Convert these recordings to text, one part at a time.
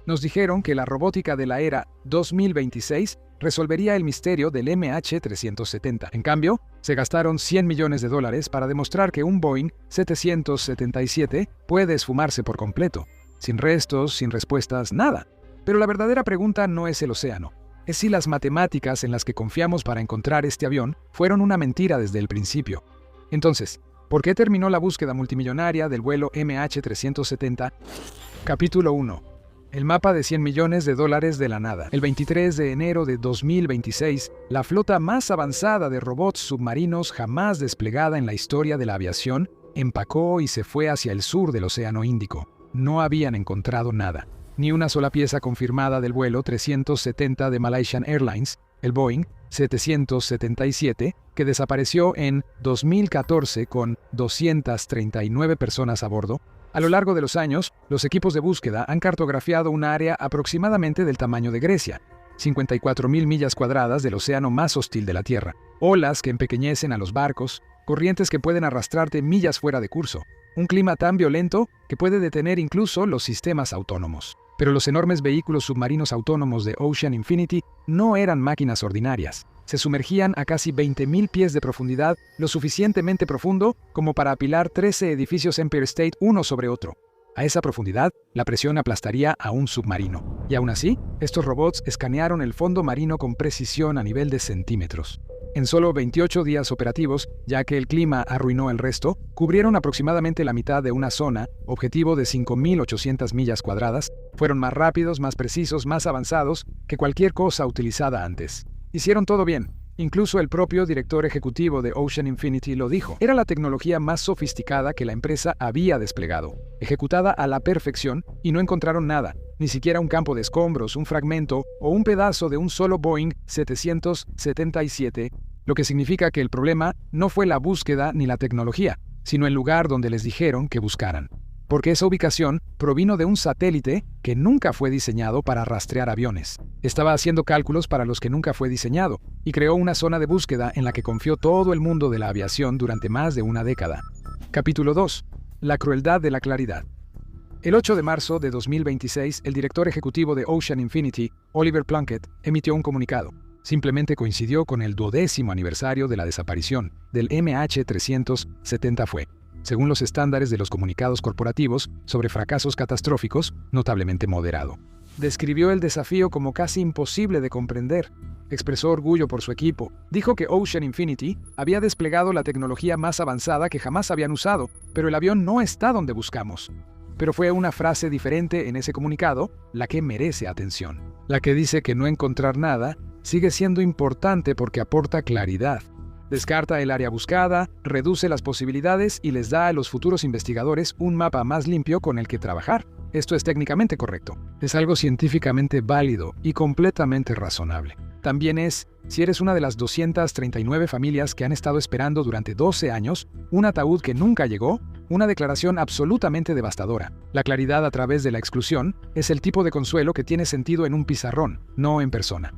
Nos dijeron que la robótica de la era 2026 resolvería el misterio del MH370. En cambio, se gastaron $100 millones para demostrar que un Boeing 777 puede esfumarse por completo, sin restos, sin respuestas, nada. Pero la verdadera pregunta no es el océano, es si las matemáticas en las que confiamos para encontrar este avión fueron una mentira desde el principio. Entonces, ¿por qué terminó la búsqueda multimillonaria del vuelo MH370? Capítulo 1. El mapa de $100 millones de la nada. El 23 de enero de 2026, la flota más avanzada de robots submarinos jamás desplegada en la historia de la aviación empacó y se fue hacia el sur del Océano Índico. No habían encontrado nada, ni una sola pieza confirmada del vuelo 370 de Malaysian Airlines, el Boeing 777, que desapareció en 2014 con 239 personas a bordo. A lo largo de los años, los equipos de búsqueda han cartografiado un área aproximadamente del tamaño de Grecia, 54.000 millas cuadradas del océano más hostil de la Tierra, olas que empequeñecen a los barcos, corrientes que pueden arrastrarte millas fuera de curso, un clima tan violento que puede detener incluso los sistemas autónomos. Pero los enormes vehículos submarinos autónomos de Ocean Infinity no eran máquinas ordinarias. Se sumergían a casi 20.000 pies de profundidad, lo suficientemente profundo como para apilar 13 edificios Empire State uno sobre otro. A esa profundidad, la presión aplastaría a un submarino. Y aún así, estos robots escanearon el fondo marino con precisión a nivel de centímetros. En solo 28 días operativos, ya que el clima arruinó el resto, cubrieron aproximadamente la mitad de una zona, objetivo de 5.800 millas cuadradas. Fueron más rápidos, más precisos, más avanzados que cualquier cosa utilizada antes. Hicieron todo bien. Incluso el propio director ejecutivo de Ocean Infinity lo dijo. Era la tecnología más sofisticada que la empresa había desplegado, ejecutada a la perfección, y no encontraron nada, ni siquiera un campo de escombros, un fragmento o un pedazo de un solo Boeing 777, lo que significa que el problema no fue la búsqueda ni la tecnología, sino el lugar donde les dijeron que buscaran. Porque esa ubicación provino de un satélite que nunca fue diseñado para rastrear aviones. Estaba haciendo cálculos para los que nunca fue diseñado, y creó una zona de búsqueda en la que confió todo el mundo de la aviación durante más de una década. Capítulo 2. La crueldad de la claridad. El 8 de marzo de 2026, el director ejecutivo de Ocean Infinity, Oliver Plunkett, emitió un comunicado. Simplemente coincidió con el 12º aniversario de la desaparición del MH370 fue, según los estándares de los comunicados corporativos sobre fracasos catastróficos, notablemente moderado. Describió el desafío como casi imposible de comprender. Expresó orgullo por su equipo. Dijo que Ocean Infinity había desplegado la tecnología más avanzada que jamás habían usado, pero el avión no está donde buscamos. Pero fue una frase diferente en ese comunicado la que merece atención. La que dice que no encontrar nada sigue siendo importante porque aporta claridad. Descarta el área buscada, reduce las posibilidades y les da a los futuros investigadores un mapa más limpio con el que trabajar. Esto es técnicamente correcto. Es algo científicamente válido y completamente razonable. También es, si eres una de las 239 familias que han estado esperando durante 12 años, un ataúd que nunca llegó, una declaración absolutamente devastadora. La claridad a través de la exclusión es el tipo de consuelo que tiene sentido en un pizarrón, no en persona.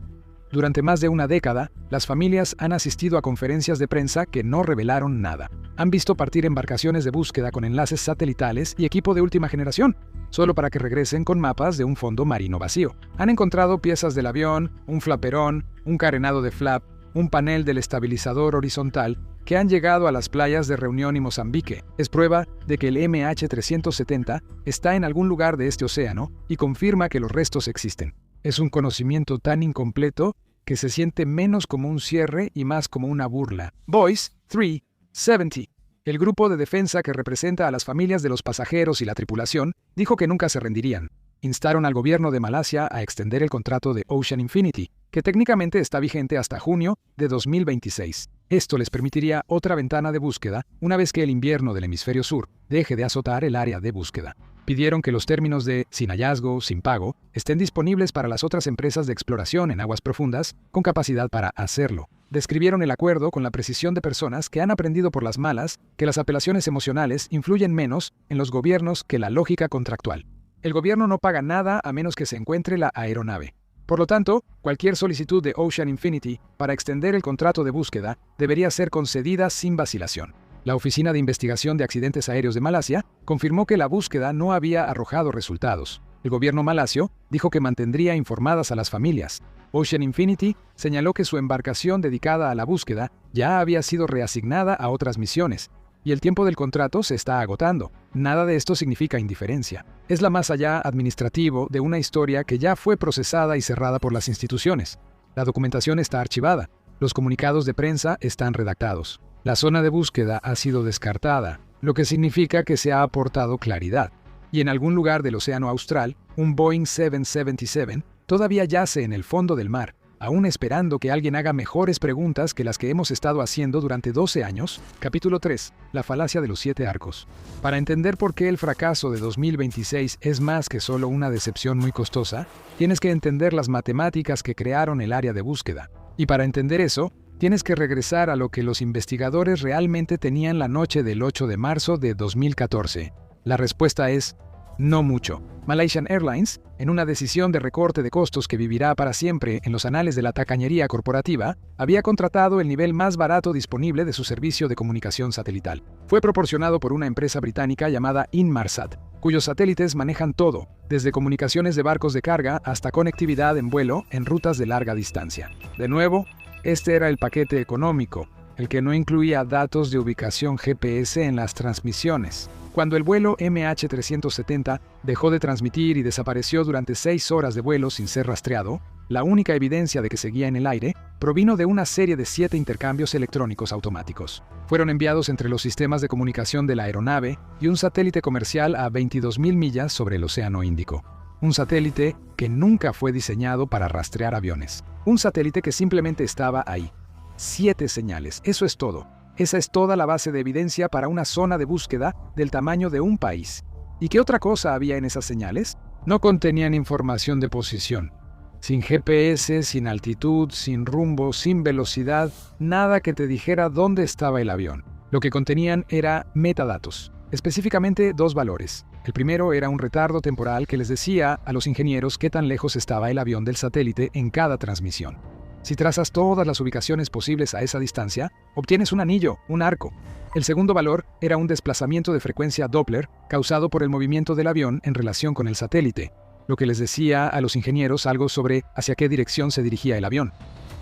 Durante más de una década, las familias han asistido a conferencias de prensa que no revelaron nada. Han visto partir embarcaciones de búsqueda con enlaces satelitales y equipo de última generación, solo para que regresen con mapas de un fondo marino vacío. Han encontrado piezas del avión, un flaperón, un carenado de flap, un panel del estabilizador horizontal que han llegado a las playas de Reunión y Mozambique. Es prueba de que el MH370 está en algún lugar de este océano y confirma que los restos existen. Es un conocimiento tan incompleto que se siente menos como un cierre y más como una burla. Boys 370, el grupo de defensa que representa a las familias de los pasajeros y la tripulación, dijo que nunca se rendirían. Instaron al gobierno de Malasia a extender el contrato de Ocean Infinity, que técnicamente está vigente hasta junio de 2026. Esto les permitiría otra ventana de búsqueda una vez que el invierno del hemisferio sur deje de azotar el área de búsqueda. Pidieron que los términos de sin hallazgo, sin pago, estén disponibles para las otras empresas de exploración en aguas profundas con capacidad para hacerlo. Describieron el acuerdo con la precisión de personas que han aprendido por las malas que las apelaciones emocionales influyen menos en los gobiernos que la lógica contractual. El gobierno no paga nada a menos que se encuentre la aeronave. Por lo tanto, cualquier solicitud de Ocean Infinity para extender el contrato de búsqueda debería ser concedida sin vacilación. La Oficina de Investigación de Accidentes Aéreos de Malasia confirmó que la búsqueda no había arrojado resultados. El gobierno malasio dijo que mantendría informadas a las familias. Ocean Infinity señaló que su embarcación dedicada a la búsqueda ya había sido reasignada a otras misiones, y el tiempo del contrato se está agotando. Nada de esto significa indiferencia. Es la más allá administrativo de una historia que ya fue procesada y cerrada por las instituciones. La documentación está archivada. Los comunicados de prensa están redactados. La zona de búsqueda ha sido descartada, lo que significa que se ha aportado claridad. Y en algún lugar del océano austral, un Boeing 777 todavía yace en el fondo del mar, aún esperando que alguien haga mejores preguntas que las que hemos estado haciendo durante 12 años. Capítulo 3. La falacia de los 7 arcos. Para entender por qué el fracaso de 2026 es más que solo una decepción muy costosa, tienes que entender las matemáticas que crearon el área de búsqueda. Y para entender eso, tienes que regresar a lo que los investigadores realmente tenían la noche del 8 de marzo de 2014. La respuesta es no mucho. Malaysian Airlines, en una decisión de recorte de costos que vivirá para siempre en los anales de la tacañería corporativa, había contratado el nivel más barato disponible de su servicio de comunicación satelital. Fue proporcionado por una empresa británica llamada Inmarsat, cuyos satélites manejan todo, desde comunicaciones de barcos de carga hasta conectividad en vuelo en rutas de larga distancia. De nuevo, este era el paquete económico, el que no incluía datos de ubicación GPS en las transmisiones. Cuando el vuelo MH370 dejó de transmitir y desapareció durante 6 horas de vuelo sin ser rastreado, la única evidencia de que seguía en el aire provino de una serie de 7 intercambios electrónicos automáticos. Fueron enviados entre los sistemas de comunicación de la aeronave y un satélite comercial a 22.000 millas sobre el Océano Índico. Un satélite que nunca fue diseñado para rastrear aviones. Un satélite que simplemente estaba ahí. 7 señales, eso es todo. Esa es toda la base de evidencia para una zona de búsqueda del tamaño de un país. ¿Y qué otra cosa había en esas señales? No contenían información de posición. Sin GPS, sin altitud, sin rumbo, sin velocidad, nada que te dijera dónde estaba el avión. Lo que contenían era metadatos, específicamente 2 valores. El primero era un retardo temporal que les decía a los ingenieros qué tan lejos estaba el avión del satélite en cada transmisión. Si trazas todas las ubicaciones posibles a esa distancia, obtienes un anillo, un arco. El segundo valor era un desplazamiento de frecuencia Doppler causado por el movimiento del avión en relación con el satélite, lo que les decía a los ingenieros algo sobre hacia qué dirección se dirigía el avión.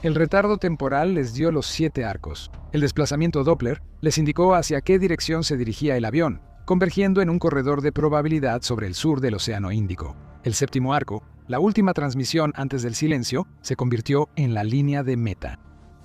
El retardo temporal les dio los 7 arcos. El desplazamiento Doppler les indicó hacia qué dirección se dirigía el avión, convergiendo en un corredor de probabilidad sobre el sur del Océano Índico. El séptimo arco, la última transmisión antes del silencio, se convirtió en la línea de meta.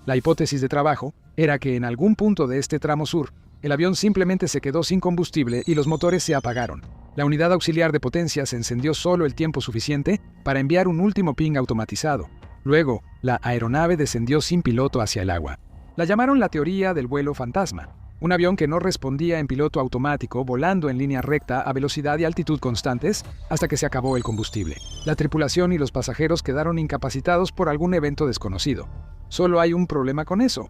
La hipótesis de trabajo era que en algún punto de este tramo sur, el avión simplemente se quedó sin combustible y los motores se apagaron. La unidad auxiliar de potencia se encendió solo el tiempo suficiente para enviar un último ping automatizado. Luego, la aeronave descendió sin piloto hacia el agua. La llamaron la teoría del vuelo fantasma. Un avión que no respondía en piloto automático volando en línea recta a velocidad y altitud constantes hasta que se acabó el combustible. La tripulación y los pasajeros quedaron incapacitados por algún evento desconocido. Solo hay un problema con eso.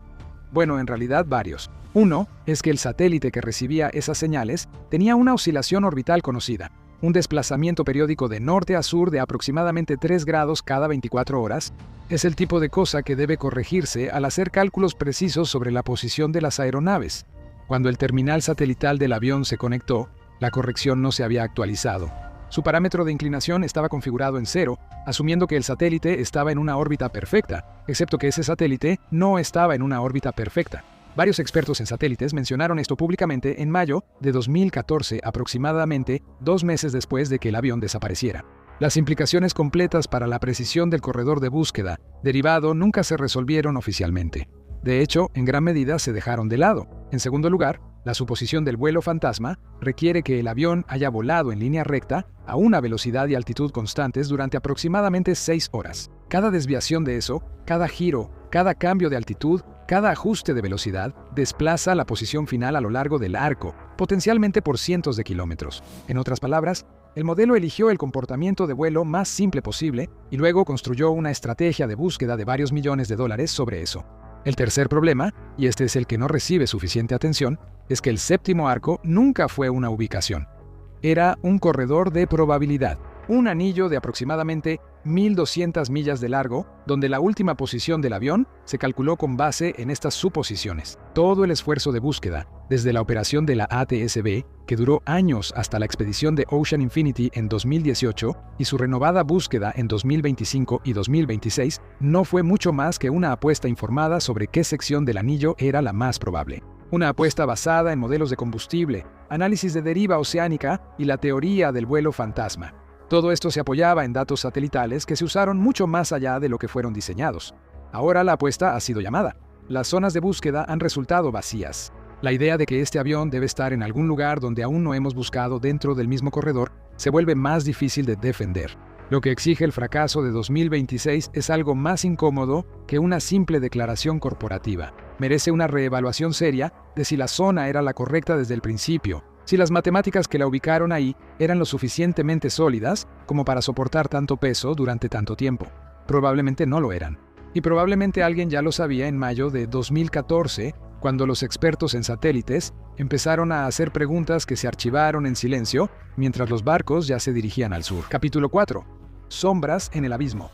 Bueno, en realidad varios. Uno es que el satélite que recibía esas señales tenía una oscilación orbital conocida, un desplazamiento periódico de norte a sur de aproximadamente 3 grados cada 24 horas. Es el tipo de cosa que debe corregirse al hacer cálculos precisos sobre la posición de las aeronaves. Cuando el terminal satelital del avión se conectó, la corrección no se había actualizado. Su parámetro de inclinación estaba configurado en 0, asumiendo que el satélite estaba en una órbita perfecta, excepto que ese satélite no estaba en una órbita perfecta. Varios expertos en satélites mencionaron esto públicamente en mayo de 2014, aproximadamente 2 meses después de que el avión desapareciera. Las implicaciones completas para la precisión del corredor de búsqueda derivado nunca se resolvieron oficialmente. De hecho, en gran medida se dejaron de lado. En segundo lugar, la suposición del vuelo fantasma requiere que el avión haya volado en línea recta a una velocidad y altitud constantes durante aproximadamente 6 horas. Cada desviación de eso, cada giro, cada cambio de altitud, cada ajuste de velocidad desplaza la posición final a lo largo del arco, potencialmente por cientos de kilómetros. En otras palabras, el modelo eligió el comportamiento de vuelo más simple posible y luego construyó una estrategia de búsqueda de varios millones de dólares sobre eso. El tercer problema, y este es el que no recibe suficiente atención, es que el séptimo arco nunca fue una ubicación. Era un corredor de probabilidad, un anillo de aproximadamente 1.200 millas de largo, donde la última posición del avión se calculó con base en estas suposiciones. Todo el esfuerzo de búsqueda, desde la operación de la ATSB, que duró años hasta la expedición de Ocean Infinity en 2018, y su renovada búsqueda en 2025 y 2026, no fue mucho más que una apuesta informada sobre qué sección del anillo era la más probable. Una apuesta basada en modelos de combustible, análisis de deriva oceánica y la teoría del vuelo fantasma. Todo esto se apoyaba en datos satelitales que se usaron mucho más allá de lo que fueron diseñados. Ahora la apuesta ha sido llamada. Las zonas de búsqueda han resultado vacías. La idea de que este avión debe estar en algún lugar donde aún no hemos buscado dentro del mismo corredor se vuelve más difícil de defender. Lo que exige el fracaso de 2026 es algo más incómodo que una simple declaración corporativa. Merece una reevaluación seria de si la zona era la correcta desde el principio, si las matemáticas que la ubicaron ahí eran lo suficientemente sólidas como para soportar tanto peso durante tanto tiempo. Probablemente no lo eran. Y probablemente alguien ya lo sabía en mayo de 2014, cuando los expertos en satélites empezaron a hacer preguntas que se archivaron en silencio mientras los barcos ya se dirigían al sur. Capítulo 4. Sombras en el abismo.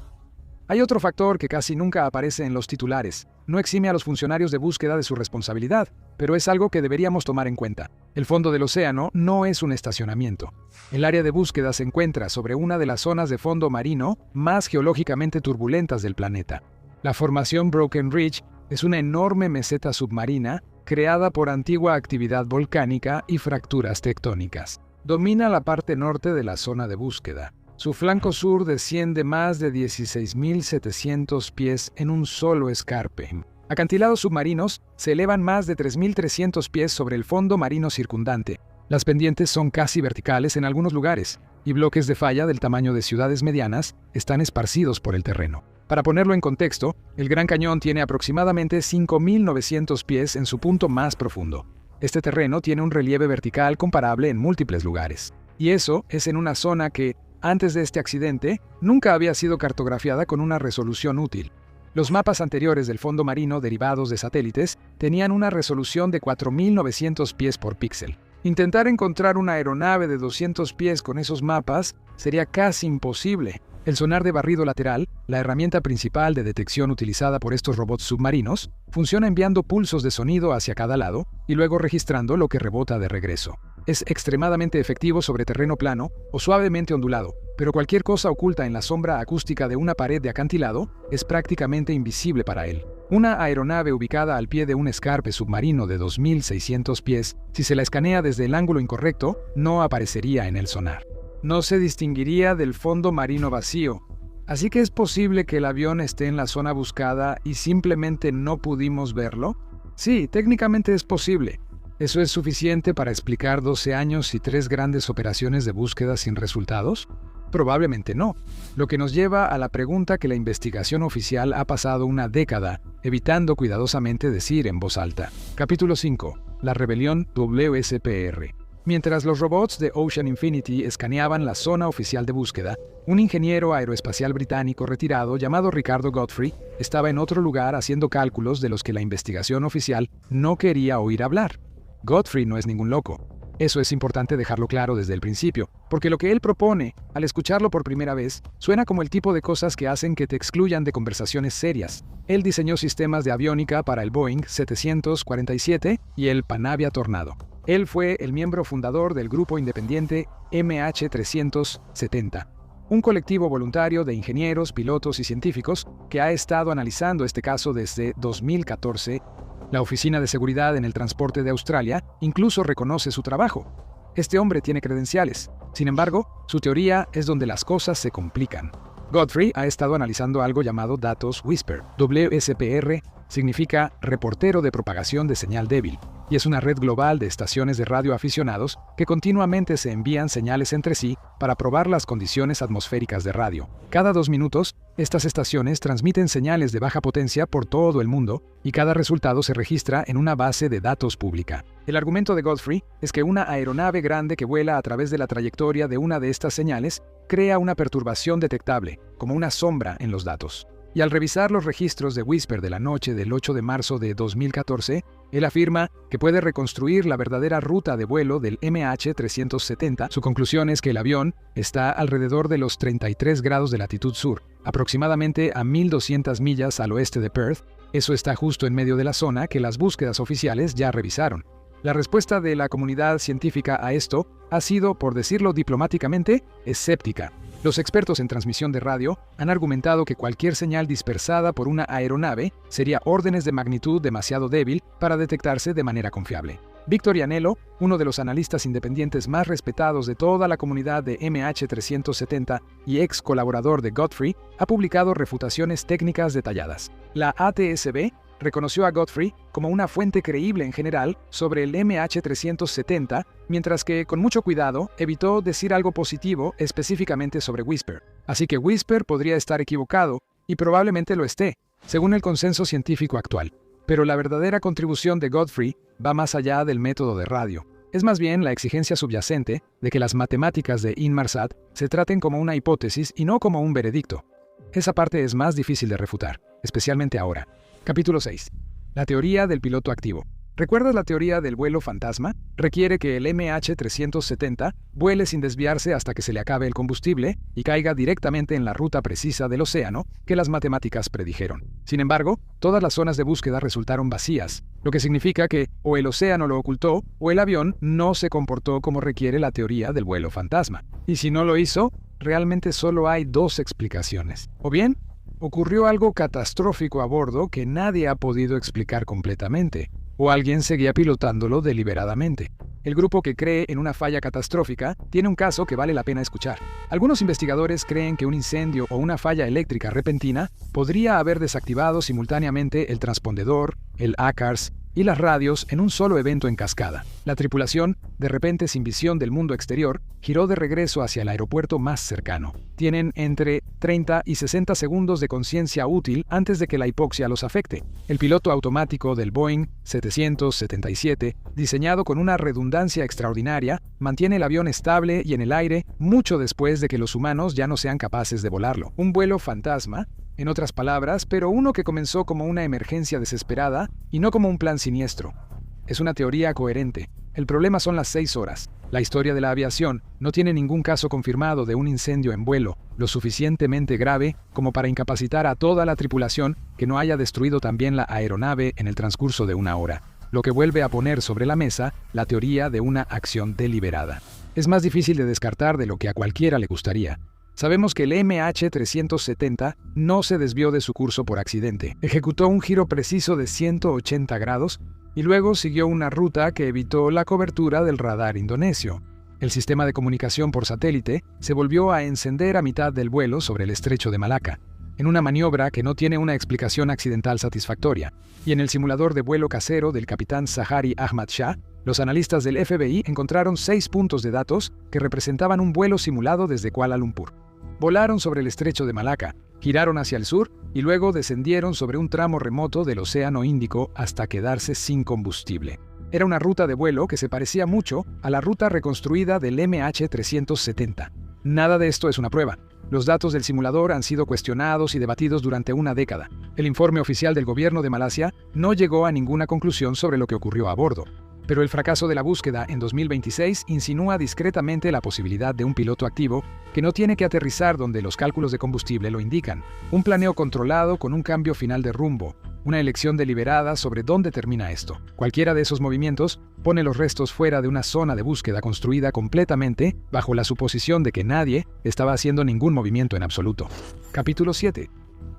Hay otro factor que casi nunca aparece en los titulares. No exime a los funcionarios de búsqueda de su responsabilidad, pero es algo que deberíamos tomar en cuenta. El fondo del océano no es un estacionamiento. El área de búsqueda se encuentra sobre una de las zonas de fondo marino más geológicamente turbulentas del planeta. La formación Broken Ridge es una enorme meseta submarina creada por antigua actividad volcánica y fracturas tectónicas. Domina la parte norte de la zona de búsqueda. Su flanco sur desciende más de 16.700 pies en un solo escarpe. Acantilados submarinos se elevan más de 3.300 pies sobre el fondo marino circundante. Las pendientes son casi verticales en algunos lugares, y bloques de falla del tamaño de ciudades medianas están esparcidos por el terreno. Para ponerlo en contexto, el Gran Cañón tiene aproximadamente 5.900 pies en su punto más profundo. Este terreno tiene un relieve vertical comparable en múltiples lugares. Y eso es en una zona que, antes de este accidente, nunca había sido cartografiada con una resolución útil. Los mapas anteriores del fondo marino derivados de satélites tenían una resolución de 4.900 pies por píxel. Intentar encontrar una aeronave de 200 pies con esos mapas sería casi imposible. El sonar de barrido lateral, la herramienta principal de detección utilizada por estos robots submarinos, funciona enviando pulsos de sonido hacia cada lado y luego registrando lo que rebota de regreso. Es extremadamente efectivo sobre terreno plano o suavemente ondulado, pero cualquier cosa oculta en la sombra acústica de una pared de acantilado es prácticamente invisible para él. Una aeronave ubicada al pie de un escarpe submarino de 2.600 pies, si se la escanea desde el ángulo incorrecto, no aparecería en el sonar. No se distinguiría del fondo marino vacío, así que es posible que el avión esté en la zona buscada y simplemente no pudimos verlo. Sí, técnicamente es posible. ¿Eso es suficiente para explicar 12 años y 3 grandes operaciones de búsqueda sin resultados? Probablemente no, lo que nos lleva a la pregunta que la investigación oficial ha pasado una década, evitando cuidadosamente decir en voz alta. Capítulo 5. La rebelión WSPR. Mientras los robots de Ocean Infinity escaneaban la zona oficial de búsqueda, un ingeniero aeroespacial británico retirado llamado Ricardo Godfrey estaba en otro lugar haciendo cálculos de los que la investigación oficial no quería oír hablar. Godfrey no es ningún loco. Eso es importante dejarlo claro desde el principio, porque lo que él propone, al escucharlo por primera vez, suena como el tipo de cosas que hacen que te excluyan de conversaciones serias. Él diseñó sistemas de aviónica para el Boeing 747 y el Panavia Tornado. Él fue el miembro fundador del grupo independiente MH370, un colectivo voluntario de ingenieros, pilotos y científicos que ha estado analizando este caso desde 2014. La Oficina de Seguridad en el Transporte de Australia incluso reconoce su trabajo. Este hombre tiene credenciales. Sin embargo, su teoría es donde las cosas se complican. Godfrey ha estado analizando algo llamado datos Whisper. WSPR significa reportero de propagación de señal débil, y es una red global de estaciones de radio aficionados que continuamente se envían señales entre sí para probar las condiciones atmosféricas de radio. Cada 2 minutos, estas estaciones transmiten señales de baja potencia por todo el mundo y cada resultado se registra en una base de datos pública. El argumento de Godfrey es que una aeronave grande que vuela a través de la trayectoria de una de estas señales crea una perturbación detectable, como una sombra en los datos. Y al revisar los registros de Whisper de la noche del 8 de marzo de 2014, él afirma que puede reconstruir la verdadera ruta de vuelo del MH370. Su conclusión es que el avión está alrededor de los 33 grados de latitud sur, aproximadamente a 1.200 millas al oeste de Perth. Eso está justo en medio de la zona que las búsquedas oficiales ya revisaron. La respuesta de la comunidad científica a esto ha sido, por decirlo diplomáticamente, escéptica. Los expertos en transmisión de radio han argumentado que cualquier señal dispersada por una aeronave sería órdenes de magnitud demasiado débil para detectarse de manera confiable. Víctor Iannello, uno de los analistas independientes más respetados de toda la comunidad de MH370 y ex colaborador de Godfrey, ha publicado refutaciones técnicas detalladas. La ATSB reconoció a Godfrey como una fuente creíble en general sobre el MH370, mientras que, con mucho cuidado, evitó decir algo positivo específicamente sobre Whisper. Así que Whisper podría estar equivocado, y probablemente lo esté, según el consenso científico actual. Pero la verdadera contribución de Godfrey va más allá del método de radio. Es más bien la exigencia subyacente de que las matemáticas de Inmarsat se traten como una hipótesis y no como un veredicto. Esa parte es más difícil de refutar, especialmente ahora. Capítulo 6. La teoría del piloto activo. ¿Recuerdas la teoría del vuelo fantasma? Requiere que el MH370 vuele sin desviarse hasta que se le acabe el combustible y caiga directamente en la ruta precisa del océano que las matemáticas predijeron. Sin embargo, todas las zonas de búsqueda resultaron vacías, lo que significa que o el océano lo ocultó o el avión no se comportó como requiere la teoría del vuelo fantasma. Y si no lo hizo, realmente solo hay dos explicaciones. O bien, ocurrió algo catastrófico a bordo que nadie ha podido explicar completamente, o alguien seguía pilotándolo deliberadamente. El grupo que cree en una falla catastrófica tiene un caso que vale la pena escuchar. Algunos investigadores creen que un incendio o una falla eléctrica repentina podría haber desactivado simultáneamente el transpondedor, el ACARS y las radios en un solo evento en cascada. La tripulación, de repente sin visión del mundo exterior, giró de regreso hacia el aeropuerto más cercano. Tienen entre 30 y 60 segundos de conciencia útil antes de que la hipoxia los afecte. El piloto automático del Boeing 777, diseñado con una redundancia extraordinaria, mantiene el avión estable y en el aire mucho después de que los humanos ya no sean capaces de volarlo. Un vuelo fantasma, en otras palabras, pero uno que comenzó como una emergencia desesperada y no como un plan siniestro. Es una teoría coherente. El problema son las 6 horas. La historia de la aviación no tiene ningún caso confirmado de un incendio en vuelo, lo suficientemente grave como para incapacitar a toda la tripulación que no haya destruido también la aeronave en el transcurso de una hora, lo que vuelve a poner sobre la mesa la teoría de una acción deliberada. Es más difícil de descartar de lo que a cualquiera le gustaría. Sabemos que el MH370 no se desvió de su curso por accidente. Ejecutó un giro preciso de 180 grados y luego siguió una ruta que evitó la cobertura del radar indonesio. El sistema de comunicación por satélite se volvió a encender a mitad del vuelo sobre el estrecho de Malaca, en una maniobra que no tiene una explicación accidental satisfactoria. Y en el simulador de vuelo casero del capitán Zaharie Ahmad Shah, los analistas del FBI encontraron 6 puntos de datos que representaban un vuelo simulado desde Kuala Lumpur. Volaron sobre el estrecho de Malaca, giraron hacia el sur y luego descendieron sobre un tramo remoto del Océano Índico hasta quedarse sin combustible. Era una ruta de vuelo que se parecía mucho a la ruta reconstruida del MH370. Nada de esto es una prueba. Los datos del simulador han sido cuestionados y debatidos durante una década. El informe oficial del gobierno de Malasia no llegó a ninguna conclusión sobre lo que ocurrió a bordo. Pero el fracaso de la búsqueda en 2026 insinúa discretamente la posibilidad de un piloto activo que no tiene que aterrizar donde los cálculos de combustible lo indican. Un planeo controlado con un cambio final de rumbo, una elección deliberada sobre dónde termina esto. Cualquiera de esos movimientos pone los restos fuera de una zona de búsqueda construida completamente bajo la suposición de que nadie estaba haciendo ningún movimiento en absoluto. Capítulo 7.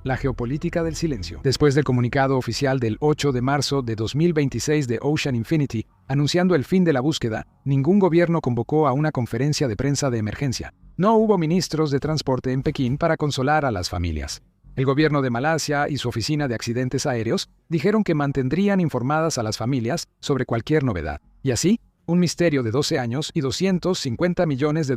La geopolítica del silencio. Después del comunicado oficial del 8 de marzo de 2026 de Ocean Infinity, anunciando el fin de la búsqueda, ningún gobierno convocó a una conferencia de prensa de emergencia. No hubo ministros de transporte en Pekín para consolar a las familias. El gobierno de Malasia y su oficina de accidentes aéreos dijeron que mantendrían informadas a las familias sobre cualquier novedad. Y así, un misterio de 12 años y $250 millones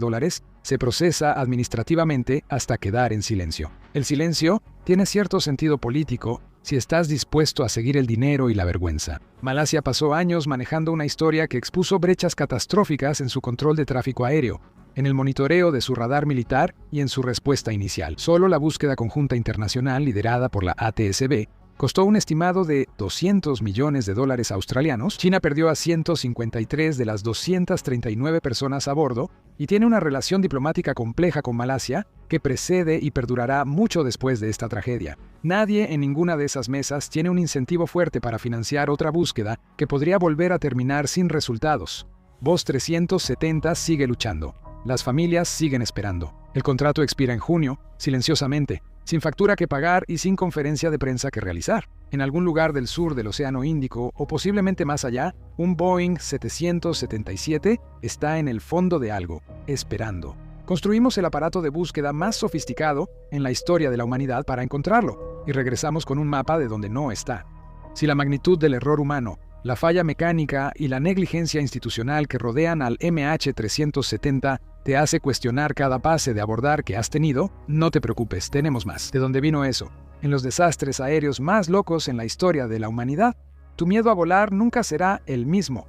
se procesa administrativamente hasta quedar en silencio. El silencio tiene cierto sentido político si estás dispuesto a seguir el dinero y la vergüenza. Malasia pasó años manejando una historia que expuso brechas catastróficas en su control de tráfico aéreo, en el monitoreo de su radar militar y en su respuesta inicial. Solo la búsqueda conjunta internacional liderada por la ATSB costó un estimado de $200 millones australianos. China perdió a 153 de las 239 personas a bordo y tiene una relación diplomática compleja con Malasia que precede y perdurará mucho después de esta tragedia. Nadie en ninguna de esas mesas tiene un incentivo fuerte para financiar otra búsqueda que podría volver a terminar sin resultados. Voz 370 sigue luchando. Las familias siguen esperando. El contrato expira en junio, silenciosamente, sin factura que pagar y sin conferencia de prensa que realizar. En algún lugar del sur del Océano Índico, o posiblemente más allá, un Boeing 777 está en el fondo de algo, esperando. Construimos el aparato de búsqueda más sofisticado en la historia de la humanidad para encontrarlo, y regresamos con un mapa de donde no está. Si la magnitud del error humano, la falla mecánica y la negligencia institucional que rodean al MH370 te hace cuestionar cada pase de abordar que has tenido, no te preocupes, tenemos más. ¿De dónde vino eso? En los desastres aéreos más locos en la historia de la humanidad, tu miedo a volar nunca será el mismo.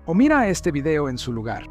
O mira este video en su lugar.